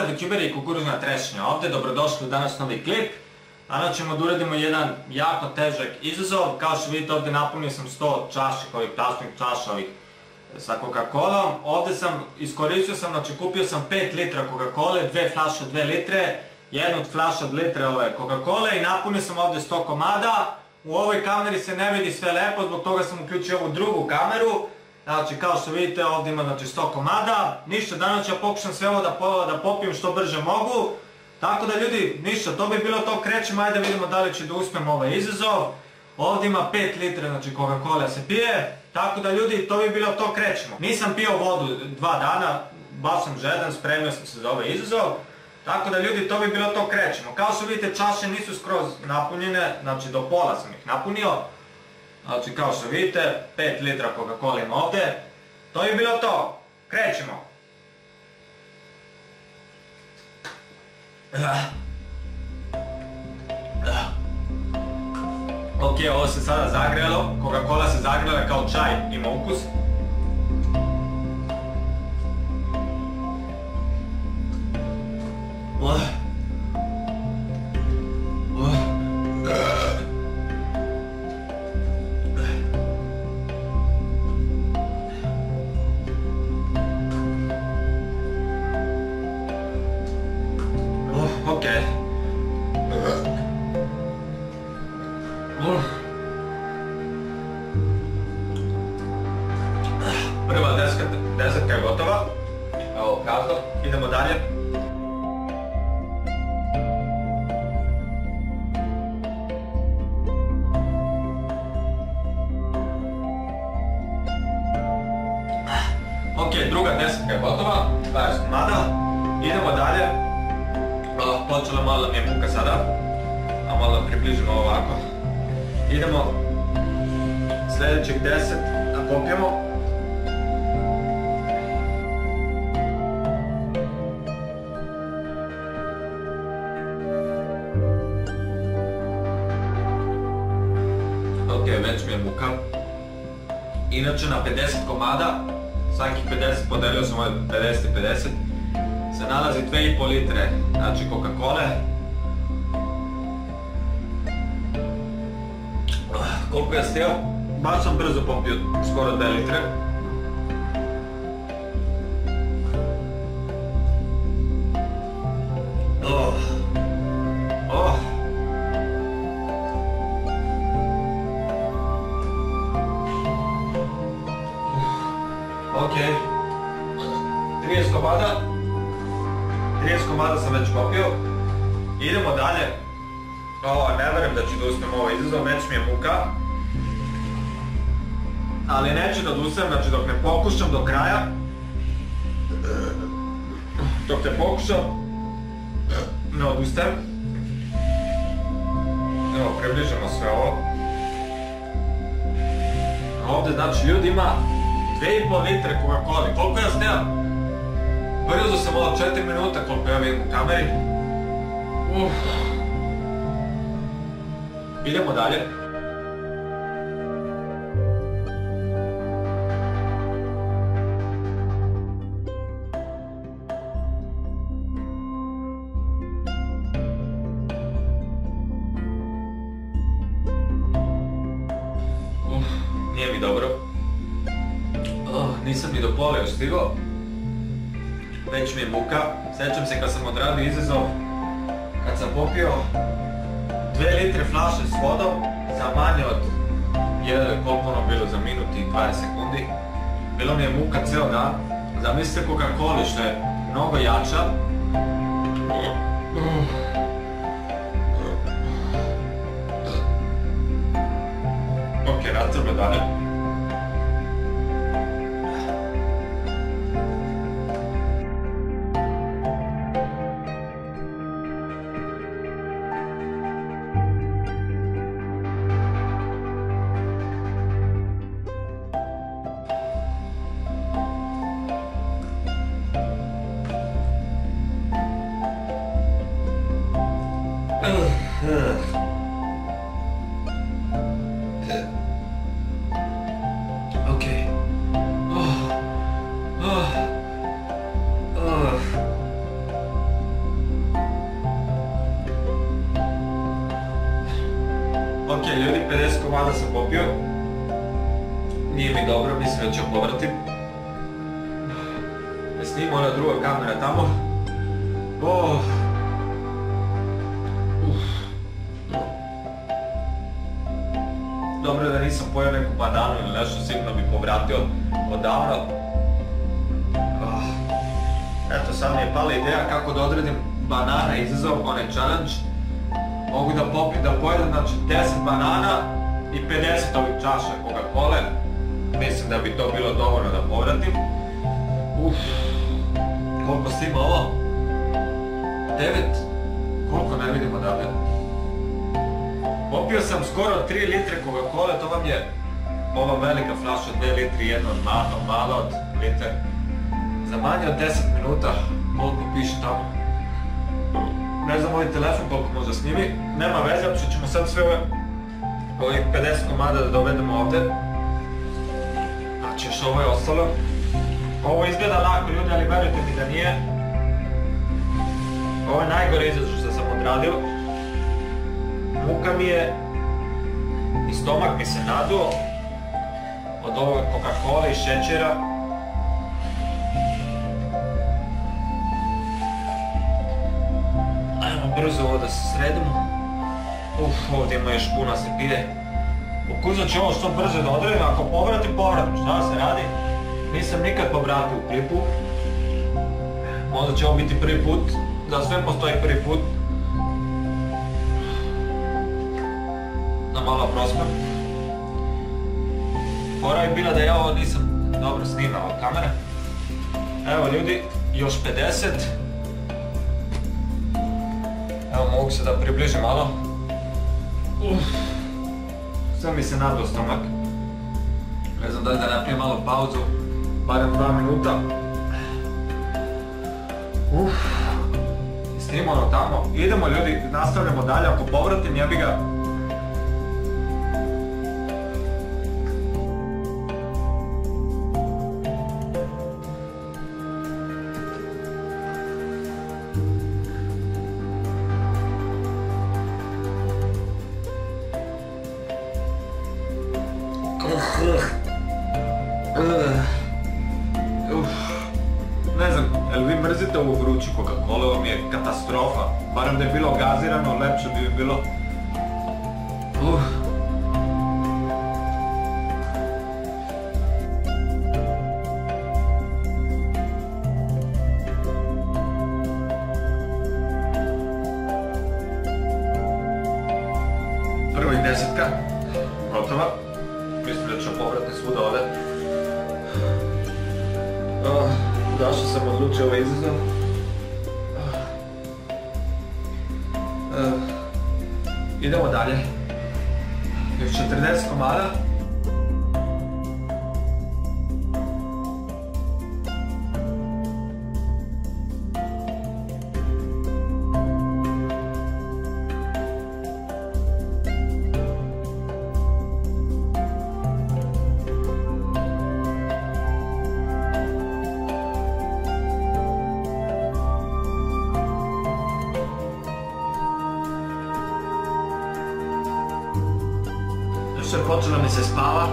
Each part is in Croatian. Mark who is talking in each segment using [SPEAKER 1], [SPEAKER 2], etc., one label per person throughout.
[SPEAKER 1] Pozdrav YouTuberi i kukuruzna trešnja ovdje, dobrodošli u danas novi klip. Danas ćemo da uradimo jedan jako težak izazov. Kao što vidite ovdje napunio sam 100 čaša, ovih plastik čaša sa Coca-Colom. Ovdje sam, iskoristio sam, znači kupio sam 5 litra Coca-Cole, 2 flaše 2 litre, jednu od flaša od litre ove Coca-Cole i napunio sam ovdje 100 komada. U ovoj kameri se ne vidi sve lepo, zbog toga sam uključio ovu drugu kameru. Znači kao što vidite ovdje ima 100 komada, ništa, danas ću ja pokušam sve ovo da popijem što brže mogu. Tako da ljudi, ništa, to bi bilo to, krećemo, ajde vidimo da li će da uspem ovaj izazov. Ovdje ima 5 litre, znači Coca-Cola se pije, tako da ljudi, to bi bilo to, krećemo. Nisam pio vodu 2 dana, baš sam žedan, spremio sam se za ovaj izazov. Tako da ljudi, to bi bilo to, krećemo. Kao što vidite, čaše nisu skroz napunjene, znači do pola sam ih napunio. Znači kao što vidite, 5 litra Coca-Cola ima ovdje. To je bilo to. Krećemo. Ok, ovo se sada zagrelo. Coca-Cola se zagrela kao čaj, ima ukus. Ok. Prva desetka je gotova. Evo kazno. Idemo dalje. Ok, druga desetka je gotova. 20 komada. Idemo dalje. Počela malo mi je muka sada, a malo približimo ovako. Idemo sljedećih 10 da popijemo. Ok, već mi je muka. Inače na 50 komada, svakih 50 podelio sam ove 50 i 50. Se nalazi 2,5 litre, znači Coca-Cole. Koliko je stio? Baš sam brzo popio, skoro 2 litre. Ok, 30 komada. 30 komada sam već popio. Idemo dalje. Ne verujem da ću da uspem ovaj izazov, već mi je muka. Ali neću da odustajem, znači dok ne pokušam do kraja. Dok ne pokušam, ne odustajem. Evo, približamo sve ovo. Ovdje znači ljudi ima 2,5 litre Coca-Cola. Koliko ja snimam? Brzo sam ovo 4 minuta koliko ja vidim u kameri. Idemo dalje. Nije mi dobro. Nisam ni do pola još stigao. Već mi je muka. Sjećam se kad sam odradio izazov, kad sam popio 2 litre flaše s vodom za manje od koliko ono bilo za minut i 20 sekundi. Bilo mi je muka ceo dan. Zamislite Coca-Cola što je mnogo jača. Ok, nastavljamo dalje. ljudi, 50 komada sam popio. Nije mi dobro, mislim da ću povratim. Ne snima ona druga kamera tamo. Dobro je da nisam pojeo neku bananu ili nešto, sigurno bi povratio odavno. Eto, sad mi je pala ideja kako da odredim banana izazov, onaj challenge. Mogu da pojedem, znači 10 banana i 50 ovih čaša Coca-Cole. Mislim da bi to bilo dovoljno da povratim. Koliko stima ovo? 9? Koliko ne vidim odavde? Popio sam skoro 3 litre Coca-Cole, to vam je ova velika flaša 2 litri, jedna mala od litre. Za manje od 10 minuta, koliko piše tamo. Ne znam ovaj telefon koliko možda snimi, nema veze, što ćemo sad sve ovih 50 komada da dovedemo ovdje. Znači još ovo je ostalo. Ovo izgleda lako ljudi, ali verujte mi da nije. Ovo je najgore izazov što sam odradio. Muka mi je i stomak mi se naduo od ovog Coca-Cola i šećera. Ajmo brzo ovo da se sredimo. Ovdje ima još puno se pije. Pokušat ću ovo što brzo da odredim, ako povratim, šta se radi? Nisam nikad povratio u klipu. Možda će ovo biti prvi put, da sve postoji prvi put. Malo prospem. Fora je bila da ja ovo nisam dobro snimao od kamere. Evo ljudi, još 50. Evo mogu se da približim malo. Sve mi se naduo stomak. Ne znam da li da napijem malo pauzu, barem 2 minuta. Snimamo ono tamo. Idemo ljudi, nastavljamo dalje, ako povratim jebi ga. Ne znam, jel vi mrzite ovu vruću Coca-Cola, ovo mi je katastrofa. Barem da je bilo gazirano, lepše bi bilo. Prvih 10-ka, gotova. Mislim da ću povratiti svuda ovdje. Zašto sam odlučio ovaj izazov? Idemo dalje. Još 40 komada. Sve počelo mi se spava.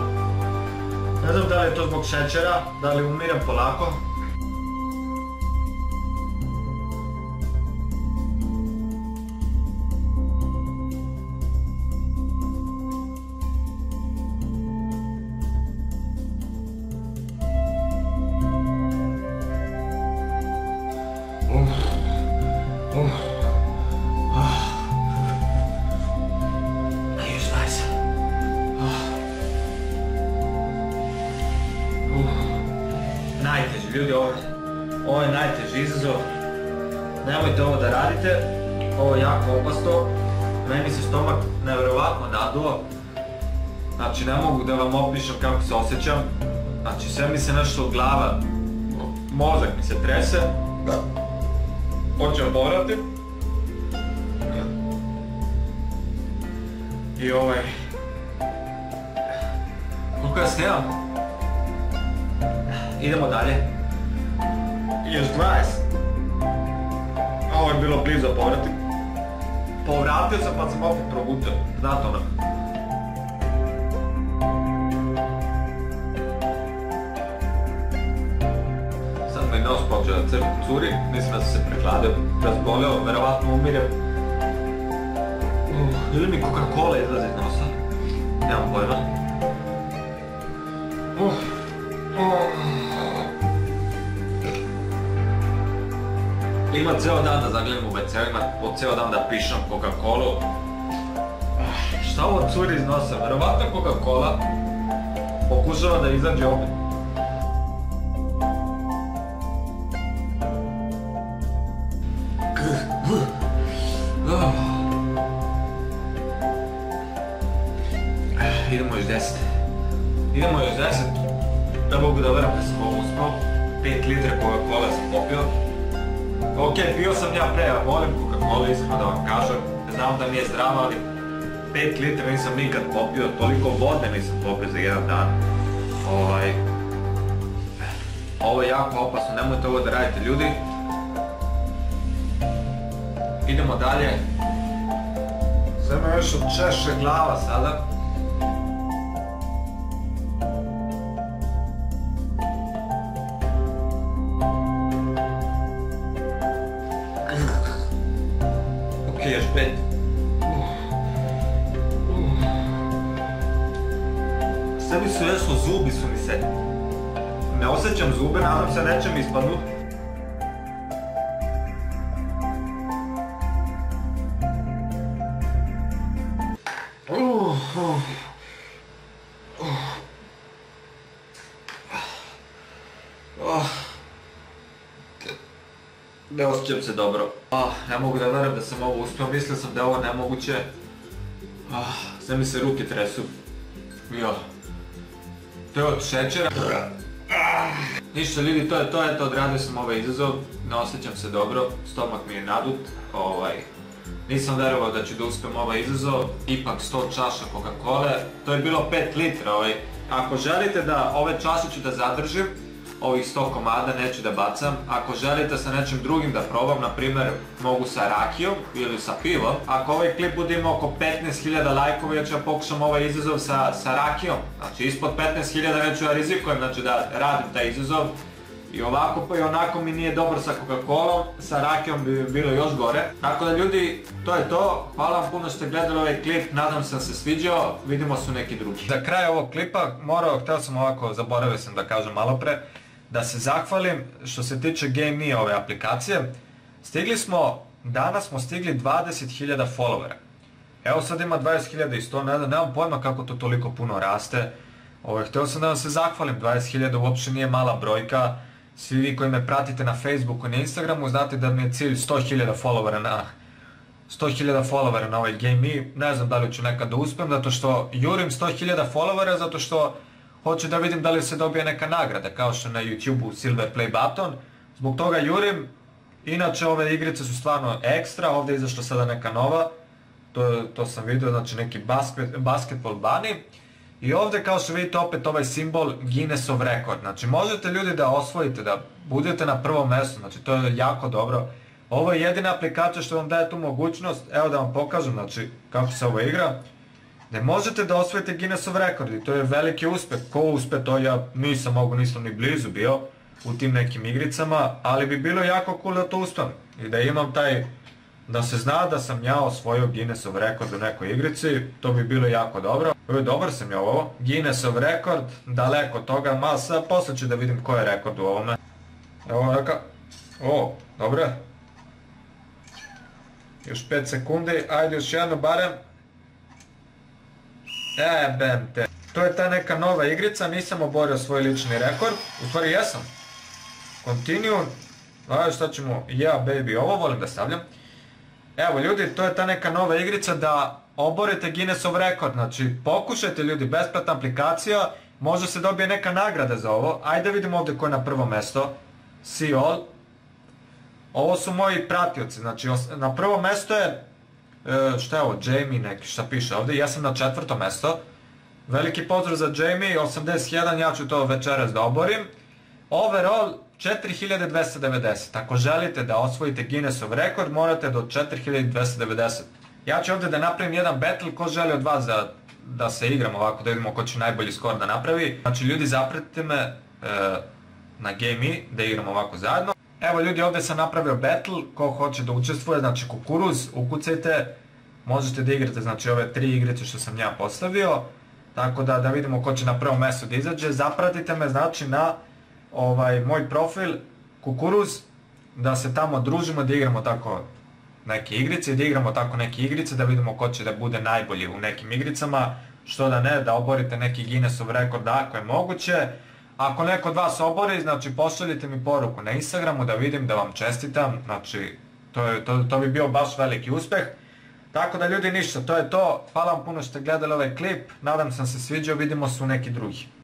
[SPEAKER 1] Ne znam da li je to zbog šećera, da li umirem polako. Najteži ljudi, ovo je najteži izazov. Nemojte ovo da radite, ovo je jako opasno. Meni se stomak nevjerovatno naduo. Znači ne mogu da vam opišem kako se osjećam. Znači sve mi se nešto od glava, mozak mi se trese. Hoćem povratim. I koliko ja snimam? Idemo dalje. Još 20. Ovo je bilo blizu povratim. Povratio sam pa sam opet progutio. Znate ono. počeo da curi, mislim da sam se prehladio, razboleo, verovatno umirem. Ili mi Coca-Cola izlazi iz nosa, nemam pojma. Ima ceo dan da zagledam u WC-u, ima po ceo dan da pišem Coca-Colu. Šta ovo curi iz nosa? Verovatno Coca-Cola pokušava da izađe opet. Idemo još 10. Idemo još 10. Da mogu da veram da sam ovo uspao. 5 litra Coca-Cola sam popio. Ok, pio sam ja pre, ja volim Coca-Cola, iskreno da vam kažem. Znam da nije zdrava, ali 5 litra nisam nikad popio, toliko vode nisam popio za jedan dan. Ovo je jako opasno, nemojte ovo da radite ljudi. Idemo dalje. Sve me još odčeše glava sada. Ok, još 5. Sve mi su jesu, zubi su mi se. Ne osjećam zube, nadam se neće mi ispadnut. Ne osjećam se dobro. Ne mogu da verujem da sam ovo uspio, mislio sam da je ovo nemoguće. Sve mi se ruke tresu. To je od šećera. Ništa ljudi, to je to, odradio sam ovaj izazov, ne osjećam se dobro, stomak mi je nadut. Nisam verovao da ću da uspijem ovaj izazov, ipak 100 čaša Coca-Cole, to je bilo 5 litra. Ako želite da ove čaše ću da zadržim, ovih 100 komada neću da bacam. Ako želite sa nečim drugim da probam, na primjer mogu sa rakijom ili sa pivom. Ako ovaj klip bude imao oko 15.000 lajkova, ja ću pokušam ovaj izazov sa rakijom. Znači ispod 15.000 neću ja rizikujem, znači da radim taj izazov. I ovako pa i onako mi nije dobro sa Coca-Colom, sa rakijom bi bilo još gore. Tako da ljudi, to je to. Hvala vam puno što ste gledali ovaj klip, nadam se da se sviđao, vidimo se u neki drugi. Za kraj ovog klipa htio sam ovako, zaboravio sam da kažem malo pre, da se zahvalim što se tiče GameMe ove aplikacije. Danas smo stigli 20.000 followera. Evo sad ima 20.100, nemam pojma kako to toliko puno raste. Htio sam da vam se zahvalim, 20.000 uopće nije mala brojka. Svi vi koji me pratite na Facebooku i na Instagramu znate da mi je cilj 100.000 followera na ovaj GameMe. Ne znam da li ću nekad da uspijem, zato što jurim 100.000 followera, zato što hoću da vidim da li se dobije neka nagrada, kao što na YouTube-u Silver Play Button. Zbog toga jurim. Inače ove igrice su stvarno ekstra, ovdje je izašla sada neka nova. To sam vidio, znači neki basketball bunny. I ovdje kao što vidite opet ovaj simbol Guinnessov rekord. Znači možete ljudi da osvojite, da budete na prvom mjestu, znači to je jako dobro. Ovo je jedina aplikacija što vam daje tu mogućnost, evo da vam pokažem znači kako se ovo igra. Ne možete da osvojite Guinnessov rekord i to je veliki uspjeh. Ko uspe to ja nisam ni blizu bio u tim nekim igricama, ali bi bilo jako cool da to uspem i da imam taj, da se zna da sam ja osvojio Guinnessov rekord u nekoj igrici, to bi bilo jako dobro. Dobar sam je ovo, Guinnessov rekord, daleko od toga, malo sad posle ću da vidim ko je rekord u ovome. Evo neka, dobro je. Još 5 sekundi, ajde još jedno barem. Jebem te. To je ta neka nova igrica, nisam oborio svoj lični rekord, u stvari jesam. Continue, ajde šta ćemo, yeah baby, ovo volim da stavljam. Evo ljudi, to je ta neka nova igrica da oborite Guinnessov rekord, znači pokušajte ljudi, besplatna aplikacija, možda se dobije neka nagrada za ovo. Ajde vidimo ovdje ko je na prvo mjesto, see all. Ovo su moji pratioci, znači na prvo mjesto je, šta je ovo, Jamie neki, šta piše ovdje, ja sam na 4. mjesto. Veliki pozdrav za Jamie, 81, ja ću to večeras da oborim. Overall 4290, ako želite da osvojite Guinnessov rekord morate do 4290. Ja ću ovdje da napravim jedan battle, ko želi od vas da se igram ovako, da vidimo ko će najbolji skor da napravi. Znači ljudi zapratite me na GameMe da igramo ovako zajedno.
[SPEAKER 2] Evo ljudi, ovdje sam napravio battle, ko hoće da učestvuje, znači kukuruz, ukucajte, možete da igrate, znači ove 3 igrice što sam ja postavio, tako da vidimo ko će na prvom mestu da izađe. Zapratite me znači na moj profil kukuruz, da se tamo družimo, da igramo tako neke igrice, da vidimo ko će da bude najbolji u nekim igricama, što da ne, da oborite neki Guinnessov rekord ako je moguće. Ako neko od vas obori, znači pošaljite mi poruku na Instagramu da vidim, da vam čestitam, znači to bi bio baš veliki uspeh. Tako da ljudi, ništa, to je to. Hvala vam puno što ste gledali ovaj klip, nadam se da se sviđao, vidimo se u neki drugi.